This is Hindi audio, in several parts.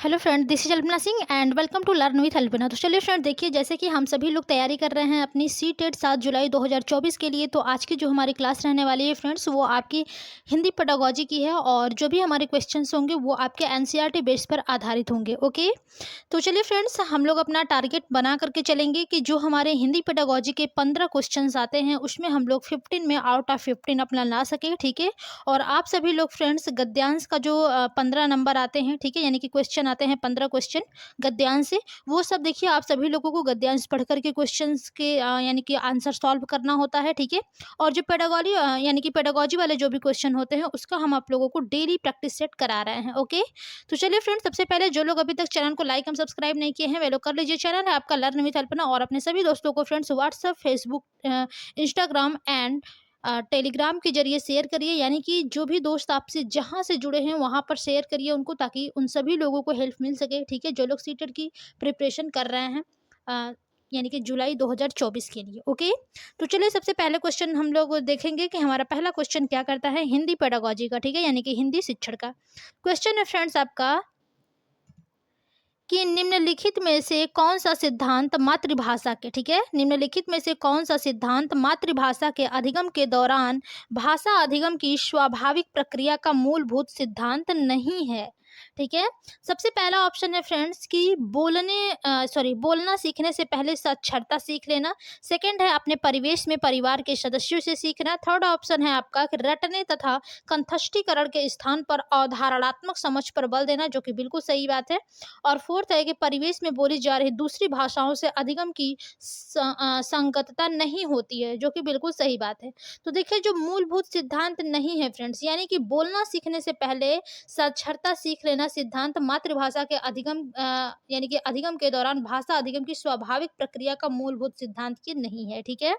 Hello friend, this is Alpana Singh and welcome to learn with Alpana. तो चलिए फ्रेंड, देखिए जैसे कि हम सभी लोग तैयारी कर रहे हैं अपनी सी टेट 7 जुलाई 2024 के लिए। तो आज की जो हमारी क्लास रहने वाली है फ्रेंड्स, वो आपकी हिंदी पेडागोजी की है और जो भी हमारे क्वेश्चंस होंगे वो आपके एनसीईआरटी बेस पर आधारित होंगे। ओके, तो चलिए फ्रेंड्स, हम लोग अपना टारगेट बना करके चलेंगे कि जो हमारे हिंदी पेडागोजी के 15 क्वेश्चंस आते हैं उसमें हम लोग 15 में आउट ऑफ 15 अपना ला सके। ठीक है, और आप सभी लोग फ्रेंड्स गद्यांश का जो 15 नंबर आते हैं, ठीक है, यानी कि क्वेश्चन आते हैं 15 क्वेश्चन गद्यांश से, वो सब देखिए आप सभी लोगों को गद्यांश पढ़ करके क्वेश्चंस के यानी कि आंसर सॉल्व करना होता है। ठीक है, और जो पेडागोजी यानी कि पेडागोजी वाले जो भी क्वेश्चन होते हैं उसका हम आप लोगों को डेली प्रैक्टिस सेट करा रहे हैं। ओके, तो चलिए फ्रेंड्स, सबसे पहले जो लोग अभी तक चैनल को लाइक एंड सब्सक्राइब नहीं किए हैं वे लोग कर लीजिए। चैनल है आपका लर्न विथ अल्पना, और अपने सभी दोस्तों को friends WhatsApp, Facebook, Instagram and Telegram के जरिए शेयर करिए। यानी कि जो भी दोस्त आपसे जहाँ से जुड़े हैं वहाँ पर शेयर करिए उनको, ताकि उन सभी लोगों को हेल्प मिल सके। ठीक है, जो लोग सीटेट की प्रिपरेशन कर रहे हैं यानी कि जुलाई 2024 के लिए। ओके, तो चलिए सबसे पहले क्वेश्चन हम लोग देखेंगे कि हमारा पहला क्वेश्चन क्या करता है हिंदी पेडागोजी का। ठीक है, यानी कि हिंदी शिक्षण का क्वेश्चन है फ्रेंड्स आपका कि निम्नलिखित में से कौन सा सिद्धांत मातृभाषा के, ठीक है, निम्नलिखित में से कौन सा सिद्धांत मातृभाषा के अधिगम के दौरान भाषा अधिगम की स्वाभाविक प्रक्रिया का मूलभूत सिद्धांत नहीं है। ठीक है, सबसे पहला ऑप्शन है फ्रेंड्स कि बोलना सीखने से पहले साक्षरता सीख लेना। सेकंड है अपने परिवेश में परिवार के सदस्यों से सीखना। थर्ड ऑप्शन है आपका कि रटने तथा कंठस्थीकरण के स्थान पर अवधारणात्मक समझ पर बल देना, जो कि बिल्कुल सही बात है। और फोर्थ है कि परिवेश में बोली जा रही दूसरी भाषाओं से अधिगम की संगतता नहीं होती है, जो कि बिल्कुल सही बात है। तो देखिए, जो मूलभूत सिद्धांत नहीं है फ्रेंड्स, यानी कि बोलना सीखने से पहले साक्षरता सीख लेना सिद्धांत मातृभाषा के अधिगम यानी कि अधिगम के दौरान भाषा अधिगम की स्वाभाविक प्रक्रिया का मूलभूत सिद्धांत की नहीं है। ठीक है,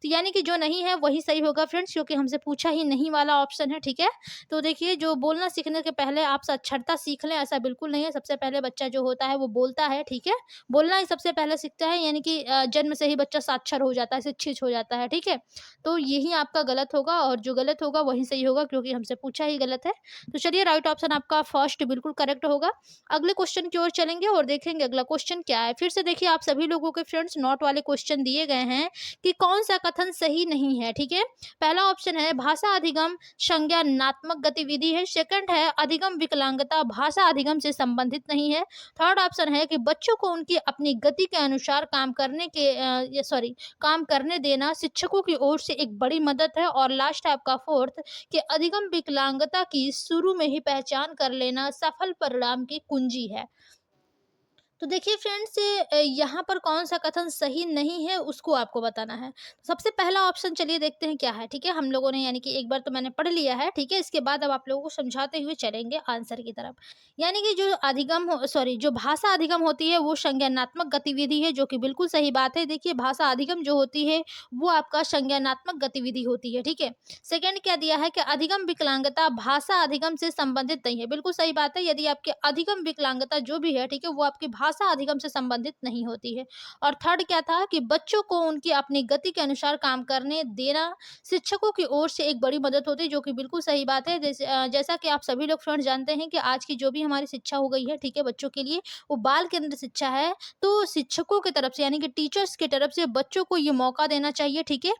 तो यानी कि जो नहीं है वही सही होगा फ्रेंड्स, क्योंकि हमसे पूछा ही नहीं वाला ऑप्शन है। ठीक है, तो देखिए, जो बोलना सीखने के पहले आप साक्षरता सीख लें ऐसा बिल्कुल नहीं है। सबसे पहले बच्चा जो होता है वो बोलता है। ठीक है, बोलना ही सबसे पहले सीखता है, यानी कि जन्म से ही बच्चा साक्षर हो जाता है, शिक्षित हो जाता है। ठीक है, तो यही आपका गलत होगा और जो गलत होगा वही सही होगा, क्योंकि हमसे पूछा ही गलत है। तो चलिए, राइट ऑप्शन आपका फर्स्ट बिल्कुल करेक्ट होगा। अगले क्वेश्चन की ओर चलेंगे और देखेंगे अगला क्वेश्चन क्या है। फिर से देखिए, आप सभी लोगों के फ्रेंड्स नोट वाले क्वेश्चन दिए गए हैं कि कौन सा कथन सही नहीं है। ठीक है, पहला ऑप्शन है भाषा अधिगम संज्ञानात्मक गतिविधि है। सेकंड है अधिगम विकलांगता भाषा अधिगम से संबंधित नहीं है। थर्ड ऑप्शन है कि बच्चों को उनकी अपनी गति के अनुसार काम करने देना शिक्षकों की ओर से एक बड़ी मदद है। और लास्ट है आपका फोर्थ कि अधिगम विकलांगता की शुरू में ही पहचान कर लेना सफल परिणाम की कुंजी है। तो देखिए फ्रेंड्स, यहाँ पर कौन सा कथन सही नहीं है उसको आपको बताना है। सबसे पहला ऑप्शन चलिए देखते हैं क्या है। ठीक है, हम लोगों ने यानी कि एक बार तो मैंने पढ़ लिया है। ठीक है, इसके बाद अब आप लोगों को समझाते हुए चलेंगे आंसर की तरफ। यानी कि जो भाषा अधिगम होती है वो संज्ञानात्मक गतिविधि है, जो कि बिल्कुल सही बात है। देखिए, भाषा अधिगम जो होती है वो आपका संज्ञानात्मक गतिविधि होती है। ठीक है, सेकेंड क्या दिया है कि अधिगम विकलांगता भाषा अधिगम से संबंधित नहीं है, बिल्कुल सही बात है। यदि आपके अधिगम विकलांगता जो भी है, ठीक है, वो आपकी भाषा अधिगम से संबंधित नहीं होती है। और थर्ड क्या था कि बच्चों को उनकी अपनी गति के अनुसार काम करने देना शिक्षकों की ओर से एक बड़ी मदद होती है, जो कि बिल्कुल सही बात है। जैसा कि आप सभी लोग फ्रेंड्स जानते हैं कि आज की जो भी हमारी शिक्षा हो गई है, ठीक है, बच्चों के लिए वो बाल केंद्र शिक्षा है। तो शिक्षकों की तरफ से यानी कि टीचर्स की तरफ से बच्चों को ये मौका देना चाहिए। ठीक है,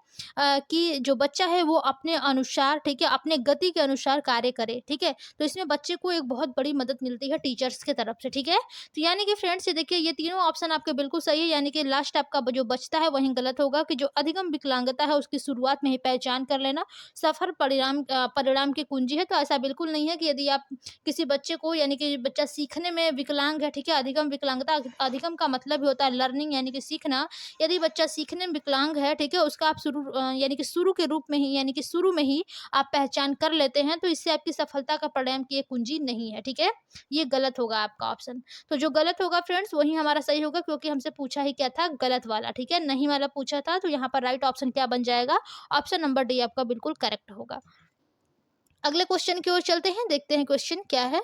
कि जो बच्चा है वो अपने अनुसार, ठीक है, अपने गति के अनुसार कार्य करे। ठीक है, तो इसमें बच्चे को एक बहुत बड़ी मदद मिलती है टीचर्स की तरफ से। ठीक है, तो यानी कि फ्रेंड्स, ये देखिए, ये तीनों ऑप्शन आपके बिल्कुल सही है। यानी कि लास्ट आपका जो बचता है वही गलत होगा कि जो अधिगम विकलांगता है उसकी शुरुआत में ही पहचान कर लेना सफल परिणाम की कुंजी है। तो ऐसा बिल्कुल नहीं है कि यदि आप किसी बच्चे को, यानी कि बच्चा सीखने में विकलांग है, ठीक है, अधिगम विकलांगता, अधिगम का मतलब ही होता है लर्निंग यानी कि सीखना। यदि बच्चा सीखने में विकलांग है, ठीक है, उसका आप यानी कि शुरू के रूप में ही, यानी कि शुरू में ही आप पहचान कर लेते हैं, तो इससे आपकी सफलता का परिणाम की एक कुंजी नहीं है। ठीक है, ये गलत होगा आपका ऑप्शन। तो जो गलत होगा फ्रेंड्स वही हमारा सही होगा, क्योंकि हमसे पूछा ही क्या था, गलत वाला। ठीक है, नहीं वाला पूछा था। तो यहाँ पर राइट ऑप्शन क्या बन जाएगा, ऑप्शन नंबर डी आपका बिल्कुल करेक्ट होगा। अगले क्वेश्चन की ओर चलते हैं, देखते हैं क्वेश्चन क्या है।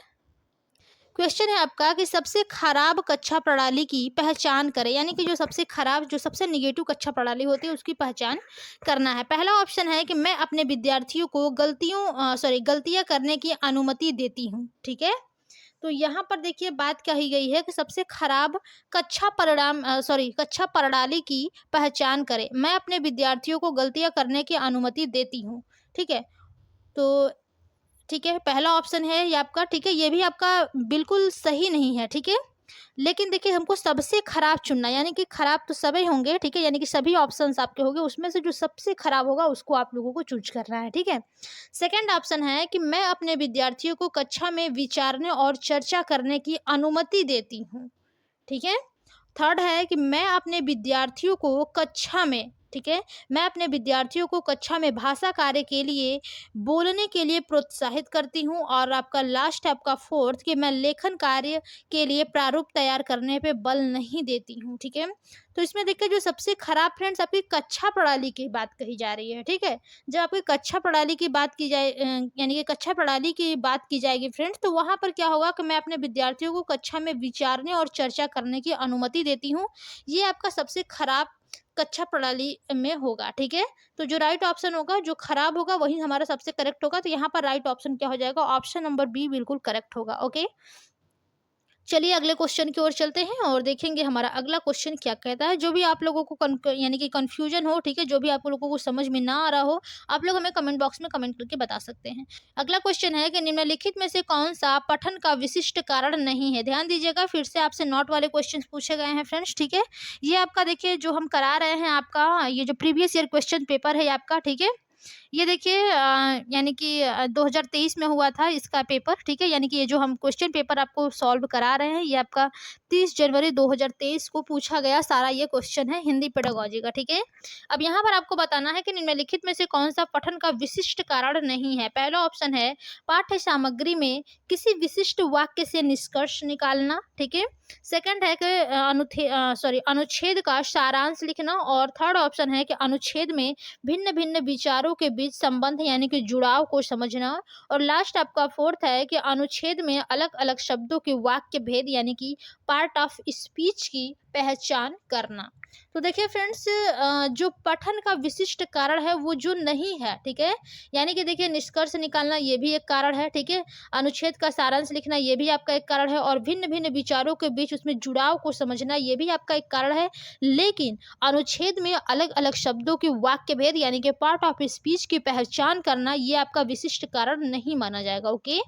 क्वेश्चन है आपका कि सबसे खराब कक्षा प्रणाली की पहचान करें। यानी कि जो सबसे खराब, जो सबसे निगेटिव कक्षा प्रणाली होती है उसकी पहचान करना है। पहला ऑप्शन है कि मैं अपने विद्यार्थियों को गलतियां करने की अनुमति देती हूँ। ठीक है, तो यहाँ पर देखिए बात कही गई है कि सबसे खराब कक्षा प्रणाली की पहचान करें। मैं अपने विद्यार्थियों को गलतियाँ करने की अनुमति देती हूँ। ठीक है? तो ठीक है, पहला ऑप्शन है ये आपका, ठीक है, ये भी आपका बिल्कुल सही नहीं है, ठीक है। लेकिन देखिए हमको सबसे खराब चुनना है, यानी कि खराब तो सभी होंगे, ठीक है, यानी कि सभी ऑप्शंस आपके होंगे, उसमें से जो सबसे खराब होगा उसको आप लोगों को चूज करना है, ठीक है। सेकंड ऑप्शन है कि मैं अपने विद्यार्थियों को कक्षा में विचारने और चर्चा करने की अनुमति देती हूँ, ठीक है। थर्ड है कि मैं अपने विद्यार्थियों को कक्षा में, ठीक है, मैं अपने विद्यार्थियों को कक्षा में भाषा कार्य के लिए बोलने के लिए प्रोत्साहित करती हूँ। और आपका लास्ट है आपका फोर्थ कि मैं लेखन कार्य के लिए प्रारूप तैयार करने पे बल नहीं देती हूँ, ठीक है। तो इसमें देखिए जो सबसे खराब फ्रेंड्स आपकी कक्षा प्रणाली की बात कही जा रही है, ठीक है। जब आपकी कक्षा प्रणाली की बात की जाए यानी कि कक्षा प्रणाली की बात की जाएगी फ्रेंड्स, तो वहाँ पर क्या होगा कि मैं अपने विद्यार्थियों को कक्षा में विचारने और चर्चा करने की अनुमति देती हूँ। ये आपका सबसे खराब कक्षा प्रणाली में होगा, ठीक है। तो जो राइट ऑप्शन होगा, जो खराब होगा वही हमारा सबसे करेक्ट होगा। तो यहाँ पर राइट ऑप्शन क्या हो जाएगा, ऑप्शन नंबर बी बिल्कुल करेक्ट होगा। ओके, चलिए अगले क्वेश्चन की ओर चलते हैं और देखेंगे हमारा अगला क्वेश्चन क्या कहता है। जो भी आप लोगों को यानी कि कंफ्यूजन हो, ठीक है, जो भी आप लोगों को समझ में ना आ रहा हो, आप लोग हमें कमेंट बॉक्स में कमेंट करके बता सकते हैं। अगला क्वेश्चन है कि निम्नलिखित में से कौन सा पठन का विशिष्ट कारण नहीं है। ध्यान दीजिएगा, फिर से आपसे नोट वाले क्वेश्चन पूछे गए हैं फ्रेंड्स, ठीक है। ये आपका देखिए जो हम करा रहे हैं, आपका ये जो प्रीवियस ईयर क्वेश्चन पेपर है आपका, ठीक है। ये देखिए यानी कि 2023 में हुआ था इसका पेपर, ठीक है। यानी कि ये जो हम क्वेश्चन पेपर आपको सॉल्व करा रहे हैं, ये आपका 30 जनवरी 2023 को पूछा गया सारा ये क्वेश्चन है हिंदी पेडागोजी का, ठीक है। अब यहाँ पर आपको बताना है कि निम्नलिखित में से कौन सा पठन का विशिष्ट कारण नहीं है। पहला ऑप्शन है पाठ्य सामग्री में किसी विशिष्ट वाक्य से निष्कर्ष निकालना, ठीक है। सेकंड है कि अनुच्छेद का सारांश लिखना। और थर्ड ऑप्शन है कि अनुच्छेद में भिन्न भिन्न विचारों के बीच संबंध यानी कि जुड़ाव को समझना। और लास्ट आपका फोर्थ है कि अनुच्छेद में अलग अलग शब्दों के वाक्य भेद यानी कि पार्ट ऑफ स्पीच की पहचान करना। तो देखिए फ्रेंड्स, जो पठन का विशिष्ट कारण है वो जो नहीं है, ठीक है, यानी कि देखिए निष्कर्ष निकालना ये भी एक कारण है, ठीक है। अनुच्छेद का सारांश लिखना ये भी आपका एक कारण है। और भिन्न भिन्न विचारों के बीच उसमें जुड़ाव को समझना ये भी आपका एक कारण है। लेकिन अनुच्छेद में अलग अलग शब्दों के वाक्य भेद यानी कि पार्ट ऑफ स्पीच की पहचान करना ये आपका विशिष्ट कारण नहीं माना जाएगा। ओके,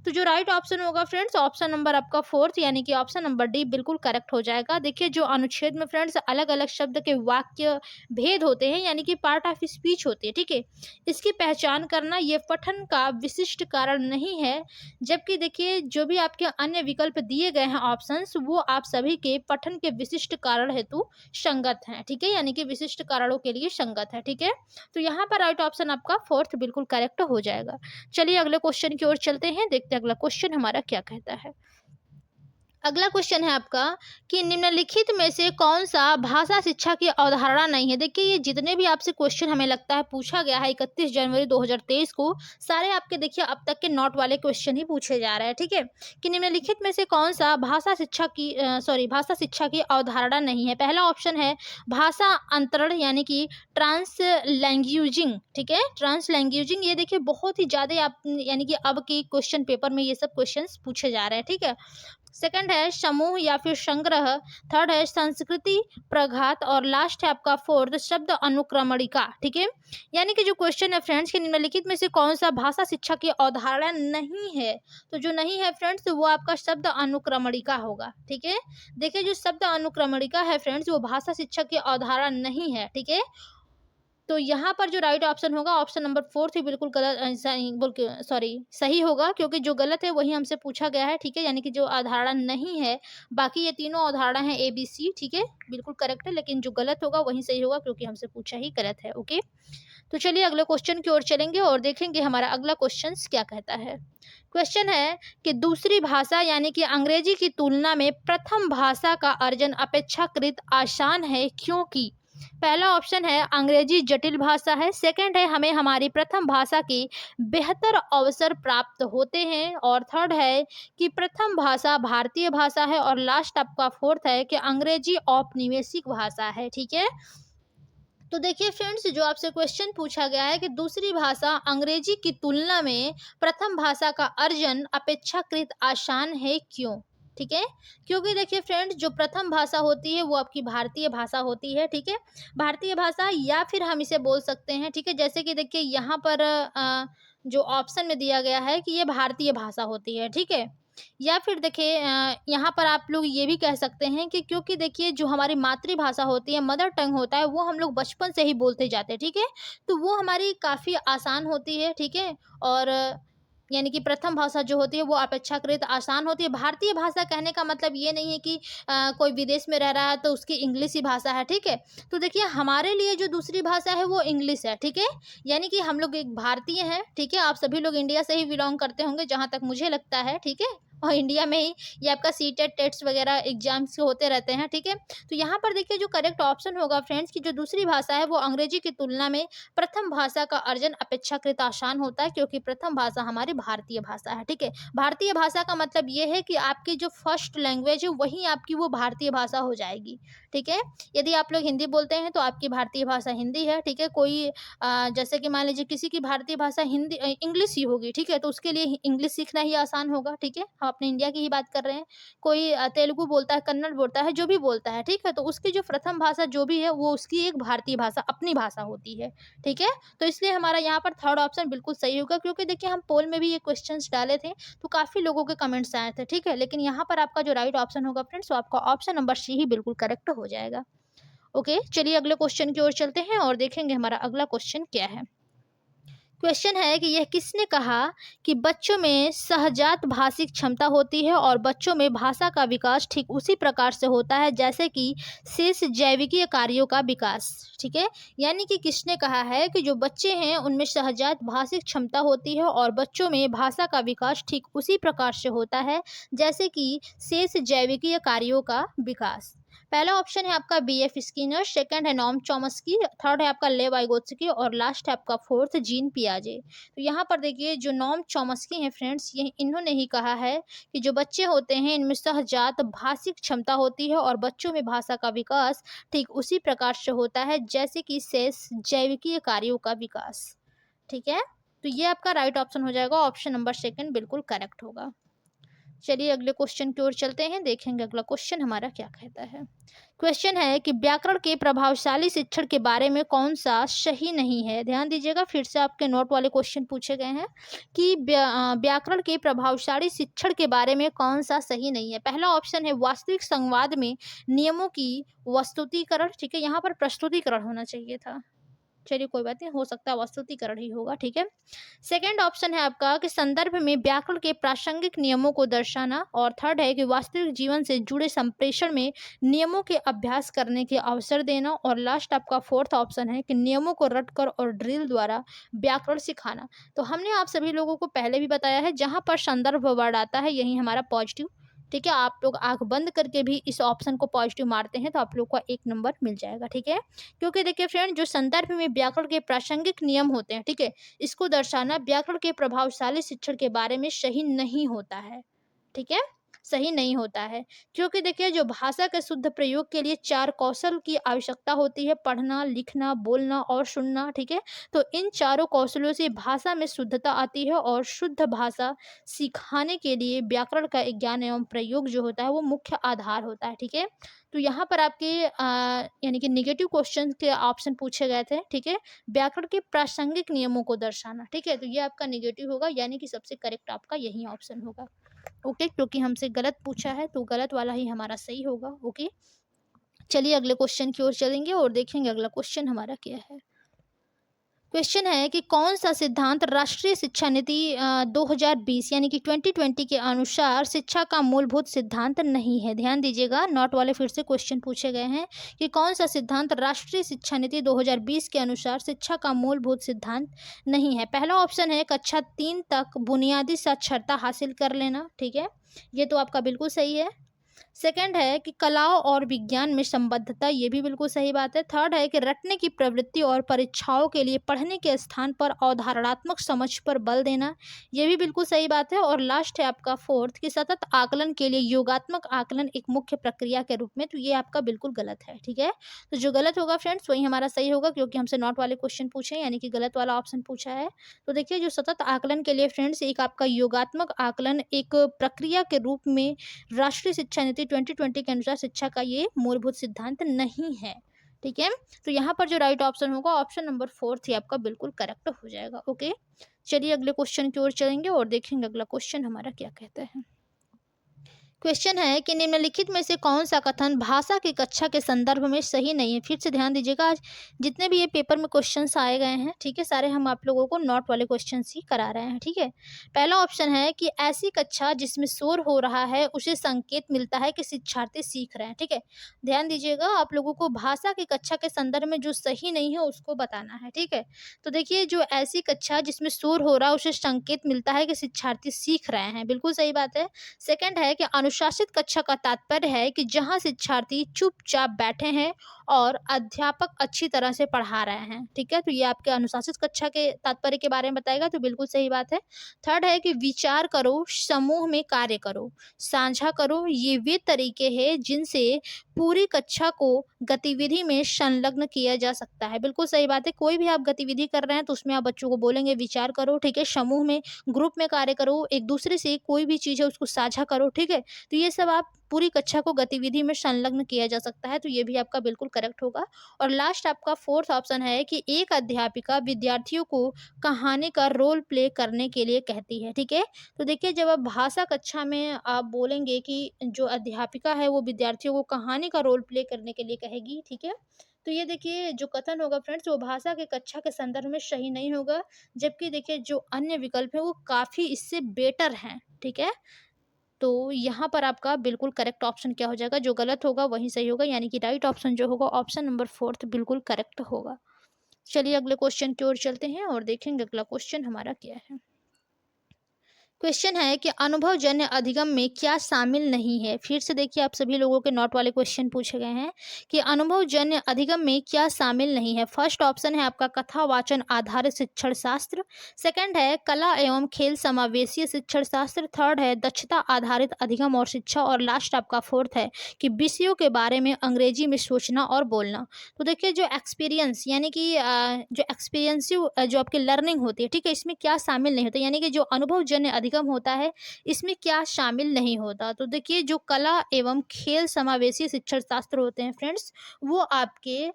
तो जो राइट ऑप्शन होगा फ्रेंड्स, ऑप्शन नंबर आपका फोर्थ यानी कि ऑप्शन नंबर डी बिल्कुल करेक्ट हो जाएगा। देखिए जो अनुच्छेद में फ्रेंड्स अलग अलग शब्द के वाक्य भेद होते हैं यानी कि पार्ट ऑफ स्पीच होती है, ठीक है, इसकी पहचान करना ये पठन का विशिष्ट कारण नहीं है। जबकि देखिए जो भी आपके अन्य विकल्प दिए गए हैं ऑप्शंस, वो आप सभी के पठन के विशिष्ट कारण हेतु संगत हैं, ठीक है, यानी कि विशिष्ट कारणों के लिए संगत है, ठीक है। तो यहाँ पर राइट ऑप्शन आपका फोर्थ बिल्कुल करेक्ट हो जाएगा। चलिए अगले क्वेश्चन की ओर चलते हैं, देखते हैं अगला क्वेश्चन हमारा क्या कहता है। अगला क्वेश्चन है आपका कि निम्नलिखित में से कौन सा भाषा शिक्षा की अवधारणा नहीं है। देखिए ये जितने भी आपसे क्वेश्चन हमें लगता है पूछा गया है 31 जनवरी 2023 को, सारे आपके देखिए अब तक के नोट वाले क्वेश्चन ही पूछे जा रहे हैं, ठीक है। कि निम्नलिखित में से कौन सा भाषा शिक्षा की अवधारणा नहीं है। पहला ऑप्शन है भाषा अंतरण यानी कि ट्रांसलैंग्वेजिंग, ठीक है, ट्रांसलैंग्वेजिंग। ये देखिए बहुत ही ज़्यादा आप यानी कि अब के क्वेश्चन पेपर में ये सब क्वेश्चन पूछे जा रहे हैं, ठीक है। सेकंड है समूह या फिर संग्रह। थर्ड है संस्कृति प्रघात। और लास्ट है आपका फोर्थ शब्द अनुक्रमणिका, ठीक है। यानी कि जो क्वेश्चन है फ्रेंड्स कि निम्नलिखित में से कौन सा भाषा शिक्षा की अवधारणा नहीं है, तो जो नहीं है फ्रेंड्स वो आपका शब्द अनुक्रमणिका होगा, ठीक है। देखिए जो शब्द अनुक्रमणिका है फ्रेंड्स वो भाषा शिक्षा की अवधारणा नहीं है, ठीक है। तो यहाँ पर जो राइट ऑप्शन होगा ऑप्शन नंबर फोर्थ ही बिल्कुल गलत सही होगा, क्योंकि जो गलत है वही हमसे पूछा गया है, ठीक है, यानी कि जो अवधारणा नहीं है। बाकी ये तीनों अवधारणा है ए बी सी, ठीक है, बिल्कुल करेक्ट है, लेकिन जो गलत होगा वही सही होगा क्योंकि हमसे पूछा ही गलत है। ओके, तो चलिए अगले क्वेश्चन की ओर चलेंगे और देखेंगे हमारा अगला क्वेश्चन क्या कहता है। क्वेश्चन है कि दूसरी भाषा यानी कि अंग्रेजी की तुलना में प्रथम भाषा का अर्जन अपेक्षाकृत आसान है क्योंकि। पहला ऑप्शन है अंग्रेजी जटिल भाषा है। सेकंड है हमें हमारी प्रथम भाषा के बेहतर अवसर प्राप्त होते हैं। और थर्ड है कि प्रथम भाषा भारतीय भाषा है। और लास्ट आपका फोर्थ है कि अंग्रेजी औपनिवेशिक भाषा है, ठीक है। तो देखिए फ्रेंड्स, जो आपसे क्वेश्चन पूछा गया है कि दूसरी भाषा अंग्रेजी की तुलना में प्रथम भाषा का अर्जन अपेक्षाकृत आसान है, क्यों? ठीक है, क्योंकि देखिए फ्रेंड्स, जो प्रथम भाषा होती है वो आपकी भारतीय भाषा होती है। ठीक है, भारतीय भाषा, या फिर हम इसे बोल सकते हैं, ठीक है, जैसे कि देखिए यहाँ पर जो ऑप्शन में दिया गया है कि ये भारतीय भाषा होती है। ठीक है, या फिर देखिए यहाँ पर आप लोग ये भी कह सकते हैं कि क्योंकि देखिए जो हमारी मातृभाषा होती है, मदर टंग होता है, वो हम लोग बचपन से ही बोलते जाते हैं। ठीक है, तो वो हमारी काफ़ी आसान होती है। ठीक है, और यानी कि प्रथम भाषा जो होती है वो अपेक्षाकृत आसान होती है। भारतीय भाषा कहने का मतलब ये नहीं है कि कोई विदेश में रह रहा है तो उसकी इंग्लिश ही भाषा है। ठीक है, तो देखिए हमारे लिए जो दूसरी भाषा है वो इंग्लिश है। ठीक है, यानी कि हम लोग एक भारतीय हैं। ठीक है, आप सभी लोग इंडिया से ही बिलोंग करते होंगे जहाँ तक मुझे लगता है। ठीक है, और इंडिया में ही ये आपका सीटेट टेट्स वगैरह एग्जाम्स होते रहते हैं। ठीक है, तो यहाँ पर देखिए जो करेक्ट ऑप्शन होगा फ्रेंड्स की जो दूसरी भाषा है वो अंग्रेजी की तुलना में प्रथम भाषा का अर्जन अपेक्षाकृत आसान होता है, क्योंकि प्रथम भाषा हमारी भारतीय भाषा है। ठीक है, भारतीय भाषा का मतलब ये है कि आपकी जो फर्स्ट लैंग्वेज है वही आपकी वो भारतीय भाषा हो जाएगी। ठीक है, यदि आप लोग हिंदी बोलते हैं तो आपकी भारतीय भाषा हिंदी है। ठीक है, कोई जैसे कि मान लीजिए किसी की भारतीय भाषा हिंदी इंग्लिश ही होगी। ठीक है, तो उसके लिए इंग्लिश सीखना ही आसान होगा। ठीक है, हम अपने इंडिया की ही बात कर रहे हैं। कोई तेलुगु बोलता है, कन्नड़ बोलता है, जो भी बोलता है। ठीक है, तो उसकी जो प्रथम भाषा जो भी है वो उसकी एक भारतीय भाषा, अपनी भाषा होती है। ठीक है, तो इसलिए हमारा यहाँ पर थर्ड ऑप्शन बिल्कुल सही होगा, क्योंकि देखिए हम पोल में भी ये क्वेश्चंस डाले थे तो काफ़ी लोगों के कमेंट्स आए थे। ठीक है, लेकिन यहाँ पर आपका जो राइट ऑप्शन होगा फ्रेंड्स, वो आपका ऑप्शन नंबर सी ही बिल्कुल करेक्ट हो जाएगा। ओके, चलिए अगले क्वेश्चन की ओर चलते हैं और देखेंगे हमारा अगला क्वेश्चन क्या है। क्वेश्चन है कि यह किसने कहा कि बच्चों में सहजात भाषिक क्षमता होती है और बच्चों में भाषा का विकास ठीक उसी प्रकार से होता है जैसे कि शेष जैविकीय कार्यों का विकास। ठीक है, यानी कि किसने कहा है कि जो बच्चे हैं उनमें सहजात भाषिक क्षमता होती है और बच्चों में भाषा का विकास ठीक उसी प्रकार से होता है जैसे कि शेष जैविकीय कार्यों का विकास। पहला ऑप्शन है आपका BF स्किनर, सेकंड है नॉम चॉम्स्की, थर्ड है आपका लेव वाइगोत्स्की और लास्ट है आपका फोर्थ जीन पियाजे। तो यहाँ पर देखिए जो नॉम चॉम्स्की हैं फ्रेंड्स, ये इन्होंने ही कहा है कि जो बच्चे होते हैं इनमें सहजात भाषिक क्षमता होती है और बच्चों में भाषा का विकास ठीक उसी प्रकार से होता है जैसे कि शेष जैविकीय कार्यों का विकास। ठीक है, तो ये आपका राइट ऑप्शन हो जाएगा, ऑप्शन नंबर सेकंड बिल्कुल करेक्ट होगा। चलिए अगले क्वेश्चन की ओर चलते हैं, देखेंगे अगला क्वेश्चन हमारा क्या कहता है। क्वेश्चन है कि व्याकरण के प्रभावशाली शिक्षण के बारे में कौन सा सही नहीं है। ध्यान दीजिएगा, फिर से आपके नोट वाले क्वेश्चन पूछे गए हैं कि व्याकरण के प्रभावशाली शिक्षण के बारे में कौन सा सही नहीं है। पहला ऑप्शन है वास्तविक संवाद में नियमों की वस्तुतिकरण। ठीक है, यहाँ पर प्रस्तुतिकरण होना चाहिए था, चलिए कोई बात नहीं, हो सकता है वस्तुतिकरण ही होगा। ठीक है, सेकंड ऑप्शन है आपका कि संदर्भ में व्याकरण के प्रासंगिक नियमों को दर्शाना, और थर्ड है कि वास्तविक जीवन से जुड़े संप्रेषण में नियमों के अभ्यास करने के अवसर देना, और लास्ट आपका फोर्थ ऑप्शन है कि नियमों को रटकर और ड्रिल द्वारा व्याकरण सिखाना। तो हमने आप सभी लोगों को पहले भी बताया है, जहाँ पर संदर्भ वर्ड आता है यही हमारा पॉजिटिव। ठीक है, आप लोग आंख बंद करके भी इस ऑप्शन को पॉजिटिव मारते हैं तो आप लोग को 1 नंबर मिल जाएगा। ठीक है, क्योंकि देखिए फ्रेंड जो संदर्भ में व्याकरण के प्रासंगिक नियम होते हैं, ठीक है, इसको दर्शाना व्याकरण के प्रभावशाली शिक्षण के बारे में सही नहीं होता है। ठीक है, सही नहीं होता है, क्योंकि देखिए जो भाषा के शुद्ध प्रयोग के लिए 4 कौशल की आवश्यकता होती है, पढ़ना, लिखना, बोलना और सुनना। ठीक है, तो इन चारों कौशलों से भाषा में शुद्धता आती है और शुद्ध भाषा सिखाने के लिए व्याकरण का ज्ञान एवं प्रयोग जो होता है वो मुख्य आधार होता है। ठीक है, तो यहाँ पर आपके यानी कि नेगेटिव क्वेश्चन के ऑप्शन पूछे गए थे। ठीक है, व्याकरण के प्रासंगिक नियमों को दर्शाना। ठीक है, तो ये आपका नेगेटिव होगा, यानी कि सबसे करेक्ट आपका यही ऑप्शन होगा। ओके, क्योंकि हमसे गलत पूछा है तो गलत वाला ही हमारा सही होगा। ओके, चलिए अगले क्वेश्चन की ओर चलेंगे और देखेंगे अगला क्वेश्चन हमारा क्या है। क्वेश्चन है कि कौन सा सिद्धांत राष्ट्रीय शिक्षा नीति 2020 यानी कि 2020 के अनुसार शिक्षा का मूलभूत सिद्धांत नहीं है। ध्यान दीजिएगा, नोट वाले फिर से क्वेश्चन पूछे गए हैं कि कौन सा सिद्धांत राष्ट्रीय शिक्षा नीति 2020 के अनुसार शिक्षा का मूलभूत सिद्धांत नहीं है। पहला ऑप्शन है कक्षा 3 तक बुनियादी साक्षरता हासिल कर लेना। ठीक है, ये तो आपका बिल्कुल सही है। सेकंड है कि कला और विज्ञान में संबद्धता, ये भी बिल्कुल सही बात है। थर्ड है कि रटने की प्रवृत्ति और परीक्षाओं के लिए पढ़ने के स्थान पर अवधारणात्मक समझ पर बल देना, ये भी बिल्कुल सही बात है। और लास्ट है आपका फोर्थ कि सतत आकलन के लिए योगात्मक आकलन एक मुख्य प्रक्रिया के रूप में, तो ये आपका बिल्कुल गलत है। ठीक है, तो जो गलत होगा फ्रेंड्स वही हमारा सही होगा, क्योंकि हमसे नॉट वाले क्वेश्चन पूछे यानी कि गलत वाला ऑप्शन पूछा है। तो देखिए जो सतत आकलन के लिए फ्रेंड्स एक आपका योगात्मक आकलन एक प्रक्रिया के रूप में राष्ट्रीय शिक्षा नीति 2020 के अनुसार शिक्षा का ये मूलभूत सिद्धांत नहीं है। ठीक है, तो यहाँ पर जो राइट ऑप्शन होगा ऑप्शन नंबर फोर्थ ही आपका बिल्कुल करेक्ट हो जाएगा। ओके, चलिए अगले क्वेश्चन की ओर चलेंगे और देखेंगे अगला क्वेश्चन हमारा क्या कहता है। क्वेश्चन है कि निम्नलिखित में से कौन सा कथन भाषा की कक्षा के संदर्भ में सही नहीं है। फिर से ध्यान दीजिएगा, आज जितने भी ये पेपर में क्वेश्चंस आए गए हैं, ठीक है, सारे हम आप लोगों को नॉट वाले क्वेश्चंस ही करा रहे हैं। ठीक है, पहला ऑप्शन है कि ऐसी कक्षा जिसमें शोर हो रहा है उसे संकेत मिलता है कि शिक्षार्थी सीख रहे हैं। ठीक है, ध्यान दीजिएगा, आप लोगों को भाषा की कक्षा के संदर्भ में जो सही नहीं है उसको बताना है। ठीक है, तो देखिए जो ऐसी कक्षा जिसमें शोर हो रहा है उसे संकेत मिलता है कि शिक्षार्थी सीख रहे हैं, बिल्कुल सही बात है। सेकंड है कि अनुशासित कक्षा का तात्पर्य है कि जहां शिक्षार्थी चुपचाप बैठे हैं और अध्यापक अच्छी तरह से पढ़ा रहे हैं। ठीक है, तो ये आपके अनुशासित कक्षा के तात्पर्य के बारे में बताएगा, तो बिल्कुल सही बात है। थर्ड है कि विचार करो, समूह में कार्य करो, साझा करो, ये वे तरीके हैं जिनसे पूरी कक्षा को गतिविधि में संलग्न किया जा सकता है। बिल्कुल सही बात है, कोई भी आप गतिविधि कर रहे हैं तो उसमें आप बच्चों को बोलेंगे विचार करो। ठीक है, समूह में ग्रुप में कार्य करो, एक दूसरे से कोई भी चीज़ है उसको साझा करो। ठीक है, तो ये सब आप पूरी कक्षा को गतिविधि में संलग्न किया जा सकता है, तो ये भी आपका बिल्कुल करेक्ट होगा। और लास्ट आपका फोर्थ ऑप्शन है कि एक अध्यापिका विद्यार्थियों को कहानी का रोल प्ले करने के लिए कहती है। ठीक है, तो देखिए जब आप भाषा कक्षा में आप बोलेंगे कि जो अध्यापिका है वो विद्यार्थियों को कहानी का रोल प्ले करने के लिए कहेगी। ठीक है, तो ये देखिए जो कथन होगा फ्रेंड्स वो भाषा के कक्षा के संदर्भ में सही नहीं होगा, जबकि देखिए जो अन्य विकल्प है वो काफ़ी इससे बेटर हैं। ठीक है, तो यहाँ पर आपका बिल्कुल करेक्ट ऑप्शन क्या हो जाएगा, जो गलत होगा वही सही होगा, यानी कि राइट ऑप्शन जो होगा ऑप्शन नंबर फोर्थ बिल्कुल करेक्ट होगा। चलिए अगले क्वेश्चन की ओर चलते हैं और देखेंगे अगला क्वेश्चन हमारा क्या है। क्वेश्चन है कि अनुभवजन्य अधिगम में क्या शामिल नहीं है। फिर से देखिए आप सभी लोगों के नोट वाले क्वेश्चन पूछे गए हैं कि अनुभवजन्य अधिगम में क्या शामिल नहीं है। फर्स्ट ऑप्शन है आपका कथावाचन आधारित शिक्षण शास्त्र। सेकंड है कला एवं खेल समावेशी शिक्षण शास्त्र। थर्ड है दक्षता आधारित अधिगम और शिक्षा। और लास्ट आपका फोर्थ है कि विषयों के बारे में अंग्रेजी में सोचना और बोलना। तो देखिए जो एक्सपीरियंस यानी कि जो एक्सपीरियंसिव जो आपकी लर्निंग होती है, ठीक है, इसमें क्या शामिल नहीं होता, यानी कि जो अनुभवजन्य अधिगम होता है इसमें क्या शामिल नहीं होता। तो देखिए जो कला एवं खेल समावेशी शिक्षण शास्त्र होते हैं फ्रेंड्स, वो आपके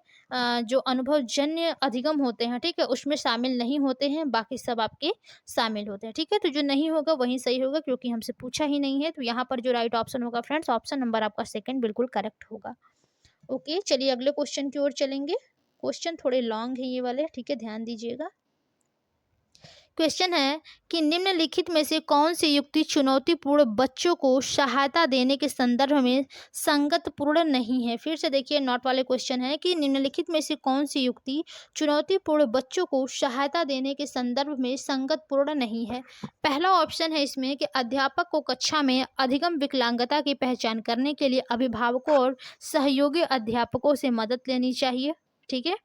जो अनुभवजन्य अधिगम होते हैं, ठीक है, उसमें शामिल नहीं होते हैं, बाकी सब आपके शामिल होते हैं। ठीक है, तो जो नहीं होगा वही सही होगा, क्योंकि हमसे पूछा ही नहीं है। तो यहाँ पर जो राइट ऑप्शन होगा फ्रेंड्स ऑप्शन नंबर आपका सेकंड बिल्कुल करेक्ट होगा। ओके, चलिए अगले क्वेश्चन की ओर चलेंगे। क्वेश्चन थोड़े लॉन्ग है ये वाले, ठीक है, ध्यान दीजिएगा। क्वेश्चन है कि निम्नलिखित में से कौन सी युक्ति चुनौतीपूर्ण बच्चों को सहायता देने के संदर्भ में संगतपूर्ण नहीं है। फिर से देखिए नोट वाले क्वेश्चन है कि निम्नलिखित में से कौन सी युक्ति चुनौतीपूर्ण बच्चों को सहायता देने के संदर्भ में संगतपूर्ण नहीं है। पहला ऑप्शन है इसमें कि अध्यापक को कक्षा में अधिगम विकलांगता की पहचान करने के लिए अभिभावकों और सहयोगी अध्यापकों से मदद लेनी चाहिए। ठीक है,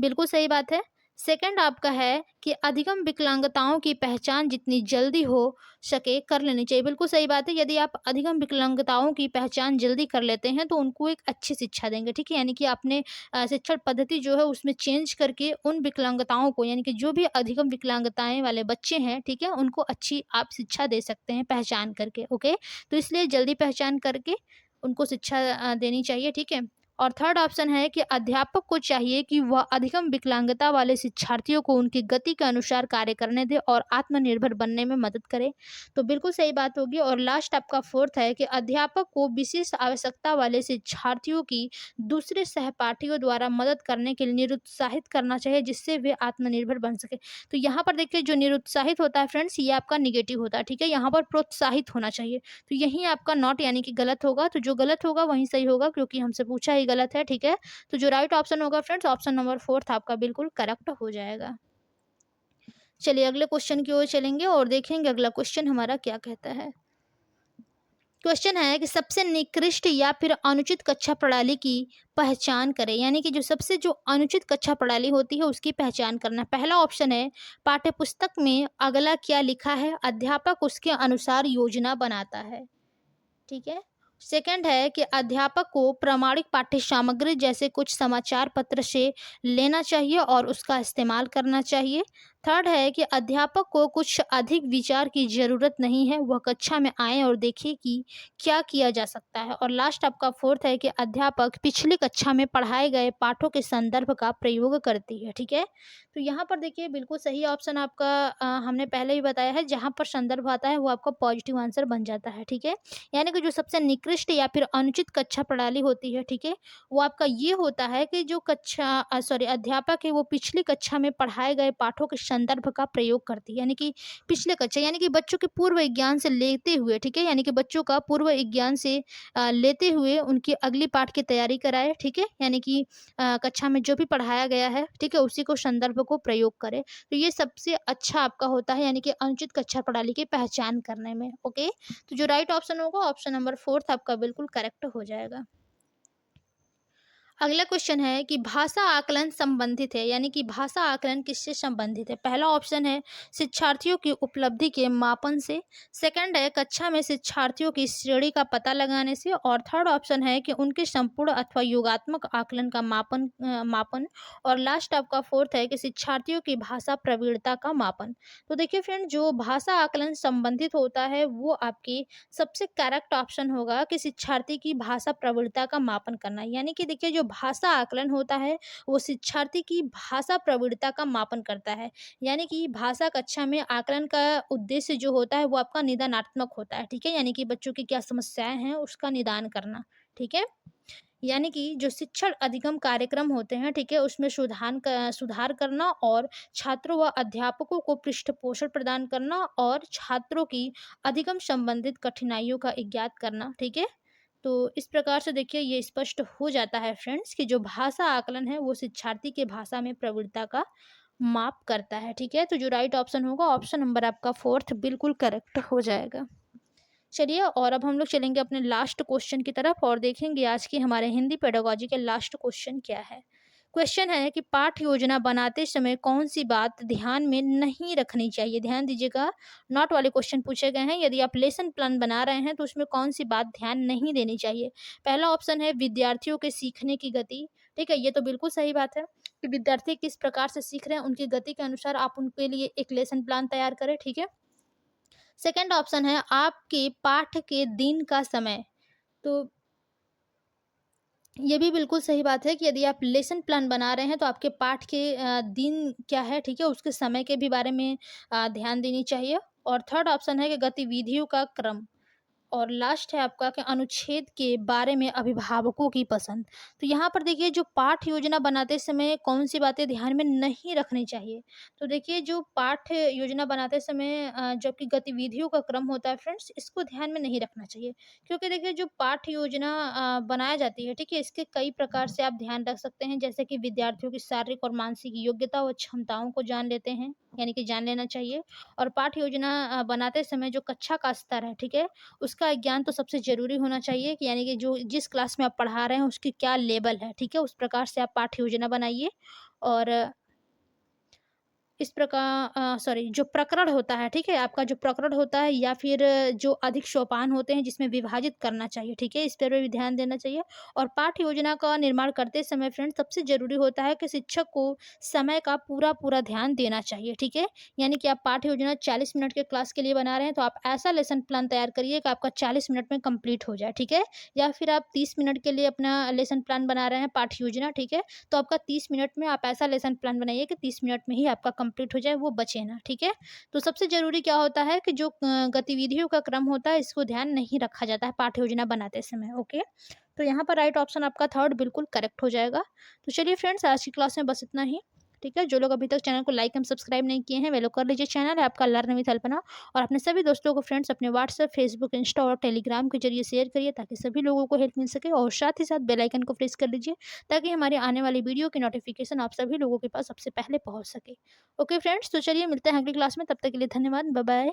बिल्कुल सही बात है। सेकंड आपका है कि अधिगम विकलांगताओं की पहचान जितनी जल्दी हो सके कर लेनी चाहिए। बिल्कुल सही बात है, यदि आप अधिगम विकलांगताओं की पहचान जल्दी कर लेते हैं तो उनको एक अच्छी शिक्षा देंगे। ठीक है, यानी कि आपने शिक्षण पद्धति जो है उसमें चेंज करके उन विकलांगताओं को, यानी कि जो भी अधिगम विकलांगताएं वाले बच्चे हैं, ठीक है, उनको अच्छी आप शिक्षा दे सकते हैं पहचान करके। ओके, तो इसलिए जल्दी पहचान करके उनको शिक्षा देनी चाहिए। ठीक है, और थर्ड ऑप्शन है कि अध्यापक को चाहिए कि वह अधिगम विकलांगता वाले शिक्षार्थियों को उनकी गति के अनुसार कार्य करने दे और आत्मनिर्भर बनने में मदद करे। तो बिल्कुल सही बात होगी। और लास्ट आपका फोर्थ है कि अध्यापक को विशेष आवश्यकता वाले शिक्षार्थियों की दूसरे सहपाठियों द्वारा मदद करने के लिए निरुत्साहित करना चाहिए, जिससे वे आत्मनिर्भर बन सके। तो यहाँ पर देखिए जो निरुत्साहित होता है फ्रेंड्स ये आपका निगेटिव होता है। ठीक है, यहाँ पर प्रोत्साहित होना चाहिए, तो यही आपका नॉट यानी कि गलत होगा। तो जो गलत होगा वही सही होगा, क्योंकि हमसे पूछा ही गलत है। ठीक है, तो जो राइट ऑप्शन होगा फ्रेंड्स ऑप्शन नंबर फोर्थ आपका बिल्कुल करेक्ट हो जाएगा। चलिए अगले क्वेश्चन की ओर चलेंगे और देखेंगे अगला क्वेश्चन हमारा क्या कहता है। क्वेश्चन है कि सबसे निकृष्ट या फिर अनुचित कक्षा प्रणाली की पहचान करें, यानी कि जो अनुचित कक्षा प्रणाली होती है उसकी पहचान करना। पहला ऑप्शन है पाठ्यपुस्तक में अगला क्या लिखा है, अध्यापक उसके अनुसार योजना बनाता है। ठीक है। सेकंड है कि अध्यापक को प्रामाणिक पाठ्य सामग्री जैसे कुछ समाचार पत्र से लेना चाहिए और उसका इस्तेमाल करना चाहिए। थर्ड है कि अध्यापक को कुछ अधिक विचार की ज़रूरत नहीं है, वह कक्षा में आए और देखें कि क्या किया जा सकता है। और लास्ट आपका फोर्थ है कि अध्यापक पिछली कक्षा में पढ़ाए गए पाठों के संदर्भ का प्रयोग करती है। ठीक है। तो यहाँ पर देखिए बिल्कुल सही ऑप्शन आपका हमने पहले ही बताया है, जहाँ पर संदर्भ आता है वो आपका पॉजिटिव आंसर बन जाता है। ठीक है। यानी कि जो सबसे निकृष्ट या फिर अनुचित कक्षा प्रणाली होती है, ठीक है, वो आपका ये होता है कि जो अध्यापक है वो पिछली कक्षा में पढ़ाए गए पाठों के संदर्भ का प्रयोग करती है। यानी कि पिछले कक्षा यानी कि बच्चों के पूर्व ज्ञान से लेते हुए, ठीक है, यानी कि बच्चों का पूर्व ज्ञान से लेते हुए उनकी अगली पाठ की तैयारी कराए। ठीक है। यानी कि कक्षा में जो भी पढ़ाया गया है, ठीक है, उसी को संदर्भ को प्रयोग करे। तो ये सबसे अच्छा आपका होता है, यानी कि अनुचित कक्षा प्रणाली की पहचान करने में। ओके। तो जो राइट ऑप्शन होगा ऑप्शन नंबर फोर्थ आपका बिल्कुल करेक्ट हो जाएगा। अगला क्वेश्चन है कि भाषा आकलन संबंधित है, यानी कि भाषा आकलन किससे संबंधित है। पहला ऑप्शन है शिक्षार्थियों की उपलब्धि के मापन से। सेकंड है कक्षा में शिक्षार्थियों की श्रेणी का पता लगाने से। और थर्ड ऑप्शन है कि उनके संपूर्ण अथवा योगात्मक आकलन का मापन। और लास्ट आपका फोर्थ है कि शिक्षार्थियों की भाषा प्रवीणता का मापन। तो देखिए फ्रेंड, जो भाषा आकलन संबंधित होता है वो आपकी सबसे करेक्ट ऑप्शन होगा कि शिक्षार्थी की भाषा प्रवीणता का मापन करना। यानी कि देखिए जो भाषा आकलन होता है वो शिक्षार्थी की भाषा प्रवीणता का मापन करता है। यानी कि भाषा कक्षा में आकलन का उद्देश्य जो होता है वो आपका निदानात्मक होता है। ठीक है। यानी कि बच्चों की क्या समस्याएं हैं उसका निदान करना। ठीक है। यानी कि जो शिक्षण अधिगम कार्यक्रम होते हैं, ठीक है, उसमें सुधार करना और छात्रों व अध्यापकों को पृष्ठपोषण प्रदान करना और छात्रों की अधिगम संबंधित कठिनाइयों का ज्ञात करना। ठीक है। तो इस प्रकार से देखिए ये स्पष्ट हो जाता है फ्रेंड्स कि जो भाषा आकलन है वो शिक्षार्थी के भाषा में प्रवीणता का माप करता है। ठीक है। तो जो राइट ऑप्शन होगा ऑप्शन नंबर आपका फोर्थ बिल्कुल करेक्ट हो जाएगा। चलिए, और अब हम लोग चलेंगे अपने लास्ट क्वेश्चन की तरफ और देखेंगे आज की हमारे हिंदी पेडागोजी के लास्ट क्वेश्चन क्या है। क्वेश्चन है कि पाठ योजना बनाते समय कौन सी बात ध्यान में नहीं रखनी चाहिए। ध्यान दीजिएगा, नॉट वाले क्वेश्चन पूछे गए हैं। यदि आप लेसन प्लान बना रहे हैं तो उसमें कौन सी बात ध्यान नहीं देनी चाहिए। पहला ऑप्शन है विद्यार्थियों के सीखने की गति। ठीक है, ये तो बिल्कुल सही बात है कि विद्यार्थी किस प्रकार से सीख रहे हैं उनकी गति के अनुसार आप उनके लिए एक लेसन प्लान तैयार करें। ठीक है। सेकंड ऑप्शन है आपके पाठ के दिन का समय। तो ये भी बिल्कुल सही बात है कि यदि आप लेसन प्लान बना रहे हैं तो आपके पाठ के दिन क्या है, ठीक है, उसके समय के भी बारे में ध्यान देनी चाहिए। और थर्ड ऑप्शन है कि गतिविधियों का क्रम। और लास्ट है आपका कि अनुच्छेद के बारे में अभिभावकों की पसंद। तो यहाँ पर देखिए जो पाठ योजना बनाते समय कौन सी बातें ध्यान में नहीं रखनी चाहिए। तो देखिए जो पाठ योजना बनाते समय जबकि गतिविधियों का क्रम होता है फ्रेंड्स, इसको ध्यान में नहीं रखना चाहिए। क्योंकि देखिए जो पाठ योजना बनाया जाती है, ठीक है, इसके कई प्रकार से आप ध्यान रख सकते हैं। जैसे कि विद्यार्थियों की शारीरिक और मानसिक योग्यता व क्षमताओं को जान लेते हैं, यानी कि जान लेना चाहिए। और पाठ योजना बनाते समय जो कक्षा का स्तर है, ठीक है, उसका ज्ञान तो सबसे ज़रूरी होना चाहिए कि यानी कि जो जिस क्लास में आप पढ़ा रहे हैं उसकी क्या लेवल है। ठीक है। उस प्रकार से आप पाठ्य योजना बनाइए। और इस प्रकार जो प्रकरण होता है, ठीक है, आपका जो प्रकरण होता है या फिर जो अधिक सोपान होते हैं जिसमें विभाजित करना चाहिए। ठीक है, इस पर भी ध्यान देना चाहिए। और पाठ्य योजना का निर्माण करते समय फ्रेंड्स सबसे ज़रूरी होता है कि शिक्षक को समय का पूरा ध्यान देना चाहिए। ठीक है। यानी कि आप पाठ्य योजना 40 मिनट के क्लास के लिए बना रहे हैं तो आप ऐसा लेसन प्लान तैयार करिए कि आपका 40 मिनट में कंप्लीट हो जाए। ठीक है। या फिर आप 30 मिनट के लिए अपना लेसन प्लान बना रहे हैं पाठ्य योजना, ठीक है, तो आपका 30 मिनट में आप ऐसा लेसन प्लान बनाइए कि 30 मिनट में ही आपका कंप्लीट हो जाए, वो बचे ना। ठीक है। तो सबसे ज़रूरी क्या होता है कि जो गतिविधियों का क्रम होता है इसको ध्यान नहीं रखा जाता है पाठ्य योजना बनाते समय। ओके। तो यहाँ पर राइट ऑप्शन आपका थर्ड बिल्कुल करेक्ट हो जाएगा। तो चलिए फ्रेंड्स, आज की क्लास में बस इतना ही। ठीक है। जो लोग अभी तक चैनल को लाइक एंड सब्सक्राइब नहीं किए हैं वे लोग कर लीजिए। चैनल है आपका लर्न विथ अल्पना। और अपने सभी दोस्तों को फ्रेंड्स अपने व्हाट्सएप, फेसबुक, इंस्टा और टेलीग्राम के जरिए शेयर करिए ताकि सभी लोगों को हेल्प मिल सके। और साथ ही साथ बेल आइकन को प्रेस कर लीजिए ताकि हमारे आने वाली वीडियो की नोटिफिकेशन आप सभी लोगों के पास सबसे पहले पहुंच सके। ओके फ्रेंड्स, तो चलिए मिलते हैं अगली क्लास में। तब तक के लिए धन्यवाद। Bye bye.